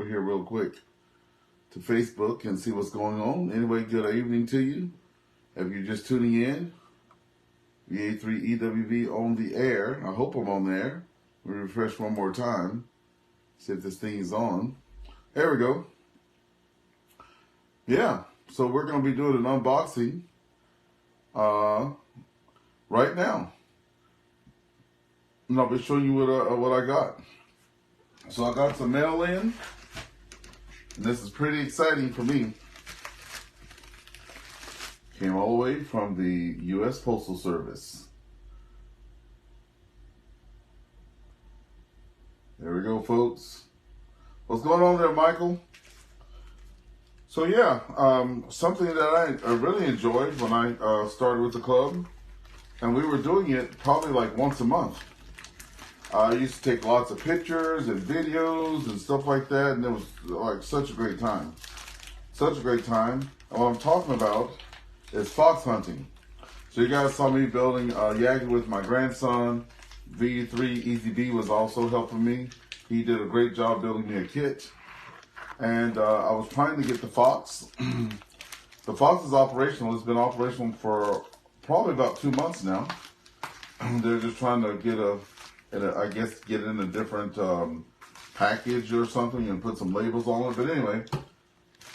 over here real quick to Facebook and see what's going on. Anyway, good evening to you. If you're just tuning in, VA3EWV on the air. I hope I'm on there. We'll refresh one more time. See if this thing is on. There we go. Yeah, so we're going to be doing an unboxing right now. And I'll be showing you what I got. So I got some mail in, and this is pretty exciting for me. Came all the way from the U.S. Postal Service. There we go, folks. What's going on there, Michael? So yeah, something that I really enjoyed when I started with the club, and we were doing it probably like once a month. I used to take lots of pictures and videos and stuff like that, and it was like such a great time. Such a great time. And what I'm talking about is fox hunting. So you guys saw me building Yagi with my grandson. V3 Easy B was also helping me. He did a great job building me a kit. And I was trying to get the fox. The fox is operational. It's been operational for probably about 2 months now. They're just trying to get get it in a different package or something and put some labels on it. But anyway,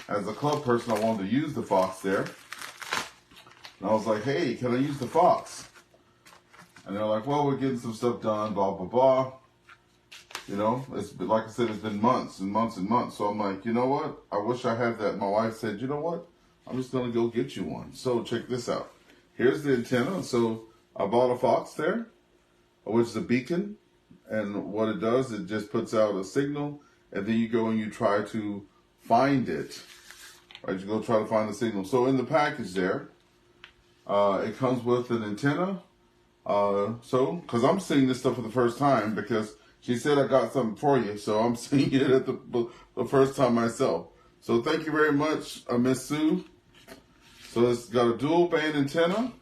as a club person, I wanted to use the fox there. And I was like, hey, can I use the fox? And they're like, well, we're getting some stuff done, blah, blah, blah. You know, it's been, like I said, it's been months and months and months. So I'm like, you know what? I wish I had that. My wife said, you know what? I'm just going to go get you one. So check this out. Here's the antenna. So I bought a fox there, which is a beacon. And what it does, it just puts out a signal. And then you go and you try to find it. Right? You go try to find the signal. So in the package there, it comes with an antenna. Because I'm seeing this stuff for the first time because she said I got something for you, so I'm seeing it at the first time myself. So thank you very much, Miss Sue. So it's got a dual band antenna.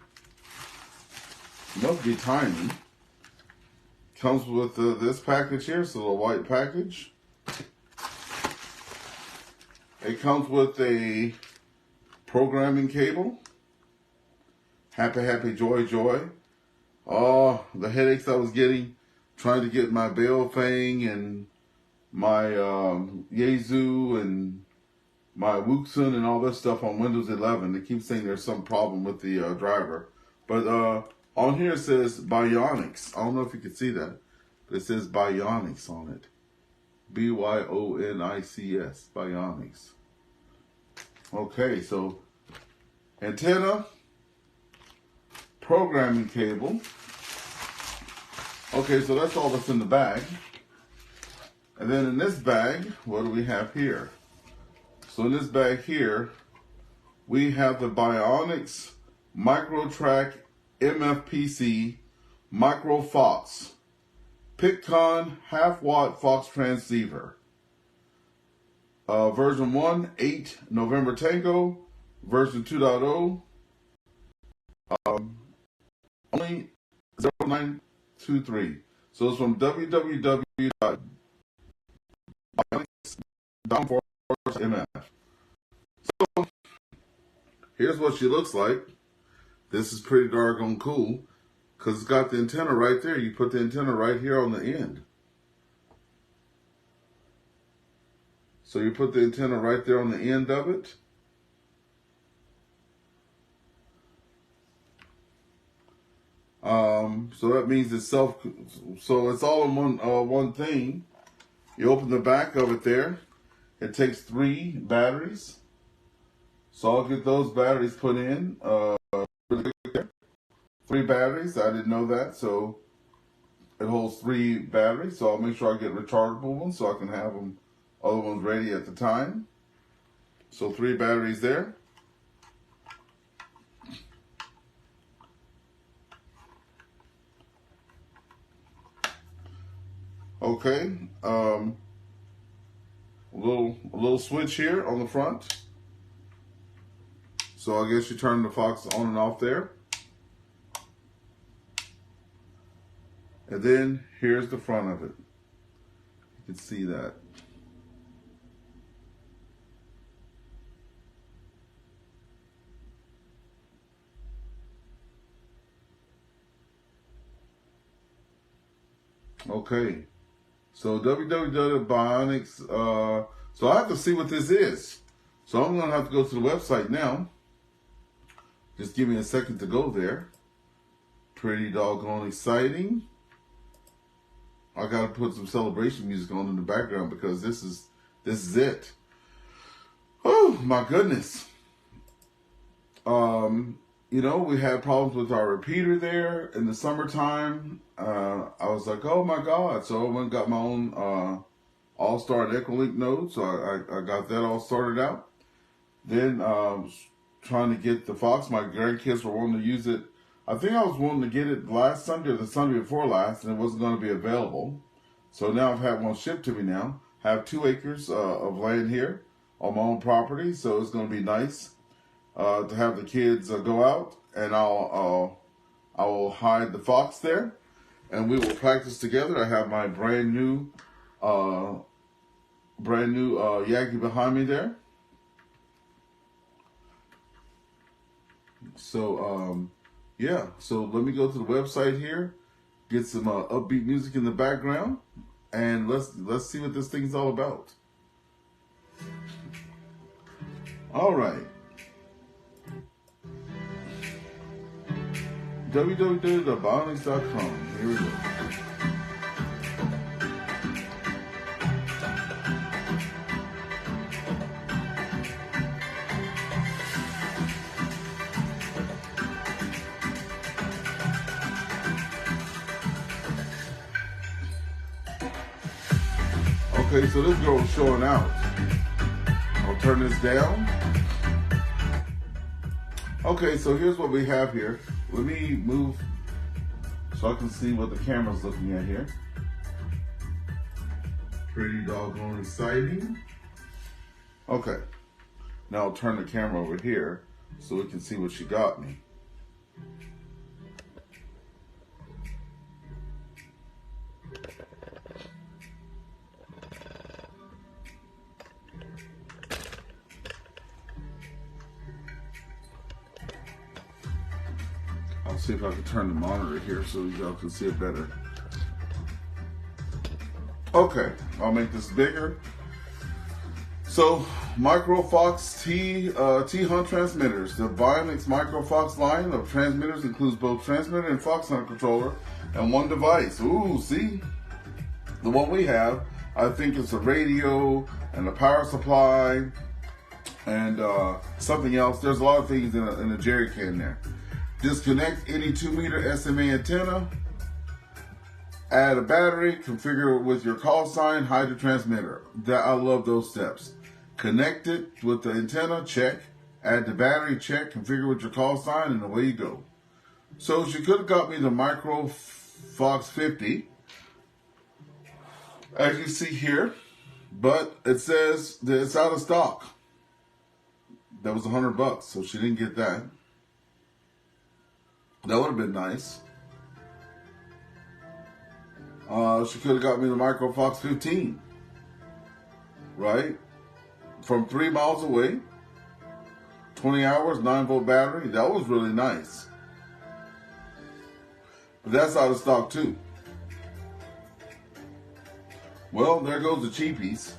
Must be tiny. Comes with this package here, so a white package. It comes with a programming cable. Happy, happy, joy, joy. Oh, the headaches I was getting trying to get my Baofeng and my Yaesu and my Wuxun and all this stuff on Windows 11. They keep saying there's some problem with the driver. But on here it says Byonics. I don't know if you can see that, but it says Byonics on it. B-Y-O-N-I-C-S, Byonics. Okay, so antenna, programming cable. Okay, so that's all that's in the bag. And then in this bag, what do we have here? So in this bag here, we have the Byonics Micro-Trak MFPC Micro Fox Piccon half-watt Fox transceiver. Version 1, 8 November Tango. Version 2.0, only 0923. So it's from www.byonics.com/mf. So here's what she looks like. This is pretty doggone cool because it's got the antenna right there. You put the antenna right here on the end. So you put the antenna right there on the end of it. So that means it's so it's all in one thing. You open the back of it there. It takes 3 batteries. So I'll get those batteries put in. Really quick there. 3 batteries. I didn't know that. So it holds 3 batteries. So I'll make sure I get rechargeable ones so I can have them other ones ready at the time. So 3 batteries there. Okay, a little switch here on the front. So I guess you turn the Fox on and off there. And then here's the front of it. You can see that. Okay. So www.Byonics. So I have to see what this is. So I'm gonna have to go to the website now. Just give me a second to go there. Pretty doggone exciting. I gotta put some celebration music on in the background because this is it. Oh my goodness. You know, we had problems with our repeater there in the summertime. I was like, oh my God. So I went and got my own All-Star and Equilink node. So I got that all sorted out. Then trying to get the Fox. My grandkids were wanting to use it. I think I was wanting to get it last Sunday or the Sunday before last, and it wasn't going to be available. So now I've had one shipped to me now. I have 2 acres of land here on my own property. So it's going to be nice to have the kids go out, and I will hide the Fox there, and we will practice together. I have my brand new Yagi behind me there. So yeah, so let me go to the website here, get some upbeat music in the background, and let's see what this thing's all about. All right. www.byonics.com. Here we go. Okay, so this girl is showing out. I'll turn this down. Okay, so here's what we have here. Let me move so I can see what the camera's looking at here. Pretty doggone exciting. Okay, now I'll turn the camera over here so we can see what she got me. I'll see if I can turn the monitor here so y'all can see it better. Okay, I'll make this bigger. So, Micro-Fox T-Hunt transmitters. The Byonics Micro-Fox line of transmitters includes both transmitter and Fox Hunt controller and one device. Ooh, see? The one we have, I think it's a radio and a power supply and something else. There's a lot of things in a jerry can there. Disconnect any 2-meter SMA antenna. Add a battery. Configure it with your call sign. Hide the transmitter. I love those steps. Connect it with the antenna. Check. Add the battery. Check. Configure with your call sign, and away you go. So she could have got me the Micro-Fox 50, as you see here, but it says that it's out of stock. That was $100, so she didn't get that. That would have been nice. She could have got me the Micro-Fox 15, right? From 3 miles away, 20 hours, 9-volt battery. That was really nice. But that's out of stock too. Well, there goes the cheapies.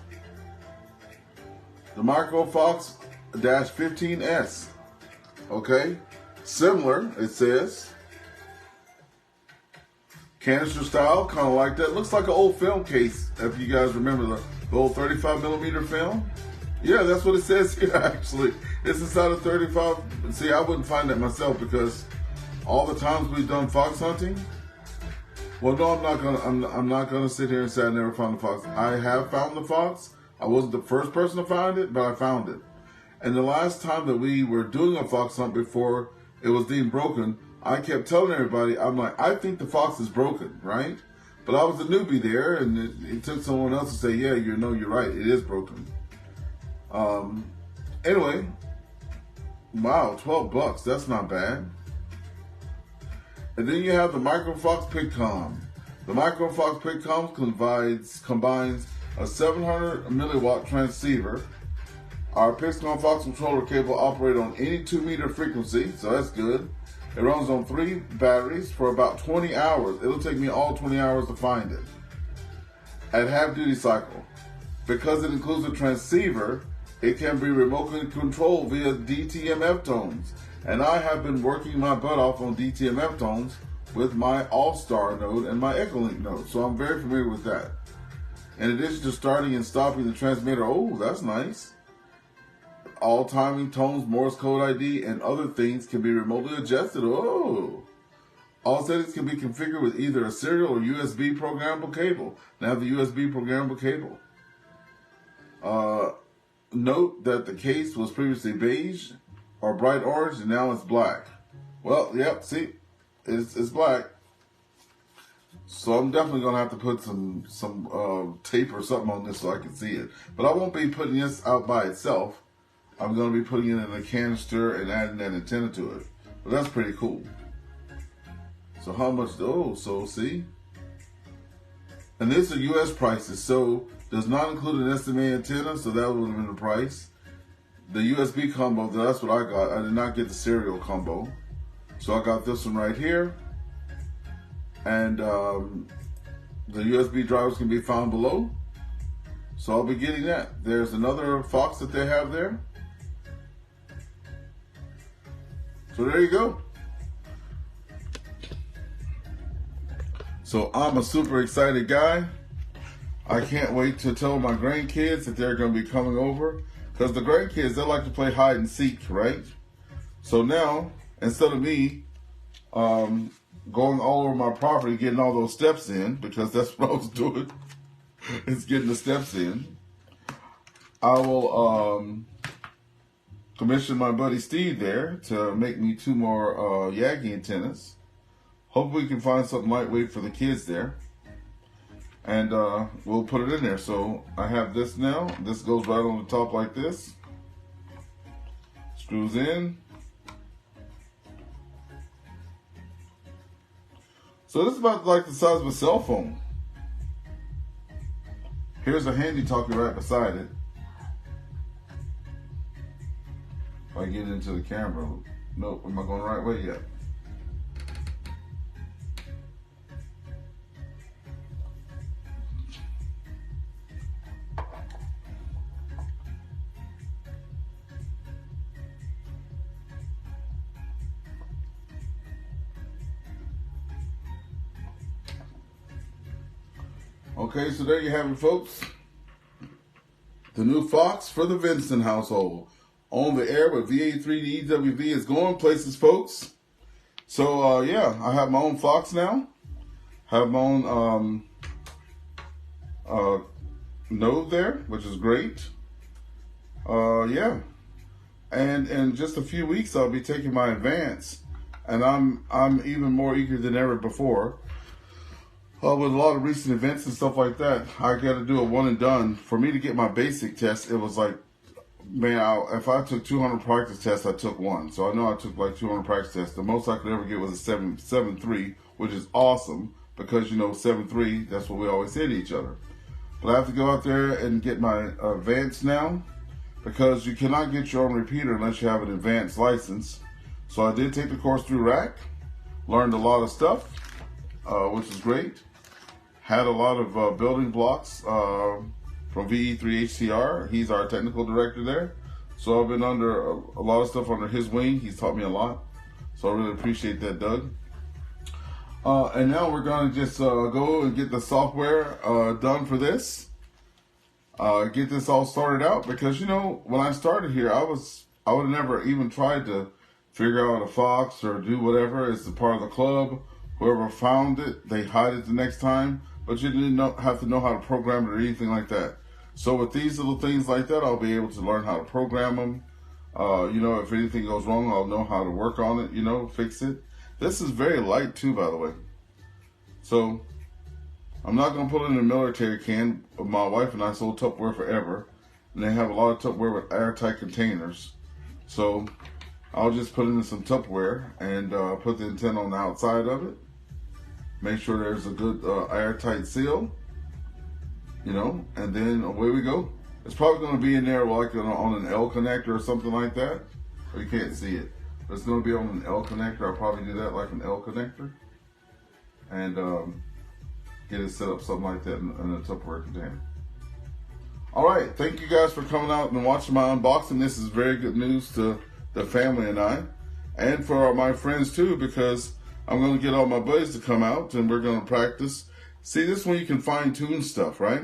The Micro-Fox 15S. Okay. Similar, it says. Canister style, kind of like that. Looks like an old film case, if you guys remember the old 35mm film. Yeah, that's what it says here, actually. It's inside of 35. See, I wouldn't find that myself because all the times we've done fox hunting. Well, no, I'm not gonna sit here and say I never found the fox. I have found the fox. I wasn't the first person to find it, but I found it. And the last time that we were doing a fox hunt before it was deemed broken, I kept telling everybody, I'm like, I think the fox is broken, right? But I was a newbie there, and it took someone else to say, yeah, you're right, it is broken. Anyway, wow, $12, that's not bad. And then you have the Micro-Fox Picom. The Micro-Fox Picom combines a 700 milliwatt transceiver. Our Picom Fox controller cable operates on any 2-meter frequency, so that's good. It runs on 3 batteries for about 20 hours. It'll take me all 20 hours to find it at half duty cycle. Because it includes a transceiver, it can be remotely controlled via DTMF tones. And I have been working my butt off on DTMF tones with my All-Star node and my Echolink node. So I'm very familiar with that. In addition to starting and stopping the transmitter, oh, that's nice. All timing, tones, Morse code ID, and other things can be remotely adjusted. Oh. All settings can be configured with either a serial or USB programmable cable. Now the USB programmable cable. Note that the case was previously beige or bright orange and now it's black. Well, yep, see, it's black. So I'm definitely gonna have to put some tape or something on this so I can see it. But I won't be putting this out by itself. I'm gonna be putting it in a canister and adding that antenna to it. But that's pretty cool. So how much? Oh, so see, and these are U.S. prices. So does not include an SMA antenna, so that would have been the price. The USB combo, that's what I got. I did not get the serial combo. So I got this one right here. And the USB drivers can be found below. So I'll be getting that. There's another Fox that they have there. So there you go. So I'm a super excited guy. I can't wait to tell my grandkids that they're going to be coming over, because the grandkids, they like to play hide and seek, right? So now, instead of me going all over my property getting all those steps in, because that's what I was doing, is getting the steps in, I will commission my buddy Steve there to make me 2 more Yagi antennas. Hopefully we can find something lightweight for the kids there. And we'll put it in there. So I have this now. This goes right on the top like this. Screws in. So this is about like the size of a cell phone. Here's a handy talkie right beside it. If I get into the camera. Nope, am I going the right way yet? Okay, so there you have it, folks. The new Fox for the Vincent household. On the air with VA3 to EWV is going places, folks. So, yeah, I have my own Fox now. Have my own node there, which is great. Yeah. And in just a few weeks, I'll be taking my advance. And I'm even more eager than ever before. With a lot of recent events and stuff like that, I got to do a one and done. For me to get my basic test, it was like, man, if I took 200 practice tests, I took one. So I know I took like 200 practice tests. The most I could ever get was a 7.3, which is awesome because, you know, 7.3, that's what we always say to each other. But I have to go out there and get my advanced now, because you cannot get your own repeater unless you have an advanced license. So I did take the course through RAC, learned a lot of stuff, which is great. Had a lot of building blocks from VE3HCR. He's our technical director there. So I've been under a lot of stuff under his wing. He's taught me a lot. So I really appreciate that, Doug. And now we're going to just go and get the software done for this. Get this all started out, because, you know, when I started here, I would have never even tried to figure out a Fox or do whatever. It's a part of the club. Whoever found it, they hide it the next time. But you didn't have to know how to program it or anything like that. So with these little things like that, I'll be able to learn how to program them. You know, if anything goes wrong, I'll know how to work on it, you know, fix it. This is very light too, by the way. So I'm not going to put it in a military can. My wife and I sold Tupperware forever. And they have a lot of Tupperware with airtight containers. So I'll just put it in some Tupperware and put the antenna on the outside of it. Make sure there's a good airtight seal, you know, and then away we go. It's probably going to be in there like on an L connector or something like that. But you can't see it. It's going to be on an L connector. I'll probably do that like an L connector. And get it set up something like that in a Tupperware container. All right, thank you guys for coming out and watching my unboxing. This is very good news to the family and I, and for my friends too, because I'm going to get all my buddies to come out and we're going to practice. See, this is when you can fine tune stuff, right?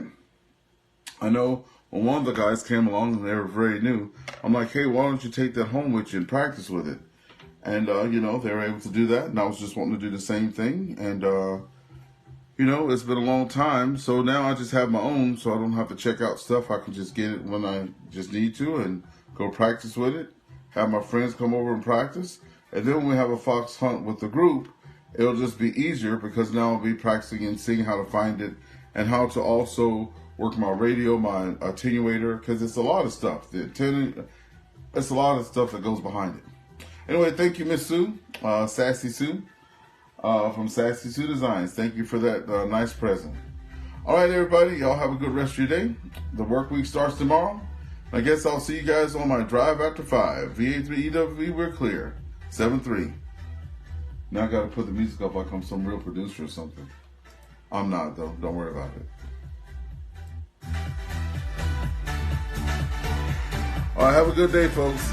I know when one of the guys came along and they were very new, I'm like, hey, why don't you take that home with you and practice with it? And, you know, they were able to do that, and I was just wanting to do the same thing. And, you know, it's been a long time, so now I just have my own, so I don't have to check out stuff. I can just get it when I just need to and go practice with it, have my friends come over and practice. And then when we have a fox hunt with the group, it'll just be easier because now I'll be practicing and seeing how to find it and how to also work my radio, my attenuator, because it's a lot of stuff. It's a lot of stuff that goes behind it. Anyway, thank you, Miss Sue, Sassy Sue, from Sassy Sue Designs. Thank you for that nice present. All right, everybody, y'all have a good rest of your day. The work week starts tomorrow. I guess I'll see you guys on my drive after 5. VA3EWV, we're clear. 7-3. Now I got to put the music up like I'm some real producer or something. I'm not, though. Don't worry about it. All right, have a good day, folks.